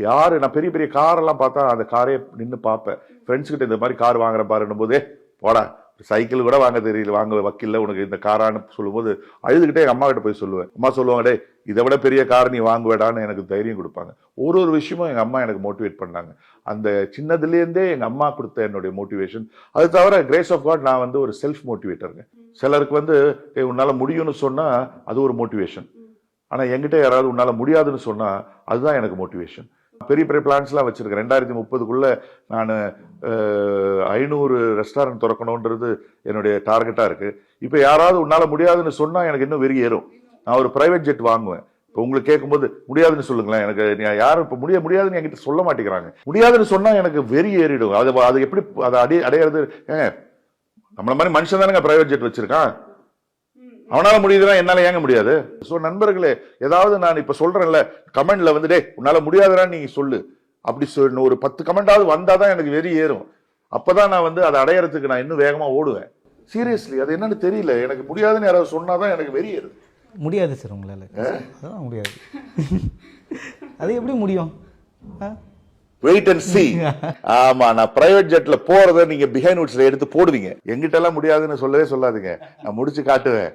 யாரு நான் பெரிய பெரிய காரெல்லாம் பார்த்தா அந்த காரே நின்று பார்ப்பேன். ஃப்ரெண்ட்ஸ் கிட்ட இந்த மாதிரி கார் வாங்குற பாருன்னும் போதே போடா சைக்கிள் கூட வாங்க தெரியல, வாங்க வக்கீல்ல உனக்கு இந்த காரான்னு சொல்லும்போது அழுதுகிட்டே எங்க அம்மா கிட்ட போய் சொல்லுவேன். அம்மா சொல்லுவாங்க, டே இதை விட பெரிய கார் நீ வாங்குவேடான்னு எனக்கு தைரியம் கொடுப்பாங்க. ஒரு விஷயமும் எங்க அம்மா எனக்கு மோட்டிவேட் பண்ணாங்க. அந்த சின்னதுலேருந்தே எங்க அம்மா கொடுத்த என்னுடைய மோட்டிவேஷன். அது தவிர கிரேஸ் ஆஃப் காட் நான் வந்து ஒரு செல்ஃப் மோட்டிவேட்டருங்க. சிலருக்கு வந்து உன்னால முடியும்னு சொன்னா அது ஒரு மோட்டிவேஷன். ஆனா என்கிட்ட யாராவது உன்னால முடியாதுன்னு சொன்னா அதுதான் எனக்கு மோட்டிவேஷன். பெரிய பெரிய பிளான்ஸ்லாம் வச்சிருக்கேன். 2030க்குள்ள நான் 500 ரெஸ்டாரண்ட் திறக்கணும்ன்றது என்னுடைய டார்கெட்டா இருக்கு. இப்ப யாராவது உன்னால முடியாதுன்னு சொன்னா எனக்கு இன்னும் வெறி ஏறும். நான் ஒரு பிரைவேட் ஜெட் வாங்குவேன். இப்போ உங்களுக்கு கேட்கும்போது முடியாதுன்னு சொல்லுங்களேன், எனக்கு யாரும் இப்போ முடியாதுன்னு என்கிட்ட சொல்ல மாட்டேங்கிறாங்க. முடியாதுன்னு சொன்னா எனக்கு வெறி ஏறிடும். அது எப்படி அதை அடையிறது? நம்மள மாதிரி மனுஷன் தானேங்க பிரைவேட் ஜெட் வச்சிருக்கான். அவனால முடியுதுன்னா என்னால ஏங்க முடியாது? சோ நண்பர்களே, ஏதாவது நான் இப்ப சொல்றேன்ல கமெண்ட்ல வந்து டே உன்னால முடியாதுன்னு நீங்க சொல்லு அப்படி சொல்லு, ஒரு 10 கமெண்டாவது வந்தாதான் எனக்கு வெறி ஏறும். அப்பதான் நான் வந்து அதை அடையறதுக்கு நான் இன்னும் வேகமா ஓடுவேன். சீரியஸ்லி அது என்னன்னு தெரியல, எனக்கு முடியாதுன்னு யாராவது சொன்னாதான் எனக்கு வெறி ஏறும். முடியாது சார் உங்களால, அதான் முடியாது. அது எப்படி முடியும்? Wait and see. ஆமா, நான் பிரைவேட் ஜெட்ல போறதை நீங்க பிஹைண்ட் வுட்ஸ்ல எடுத்து போடுவீங்க. எங்கிட்ட எல்லாம் முடியாதுன்னு சொல்லவே சொல்லாதீங்க, நான் முடிச்சு காட்டுவேன்.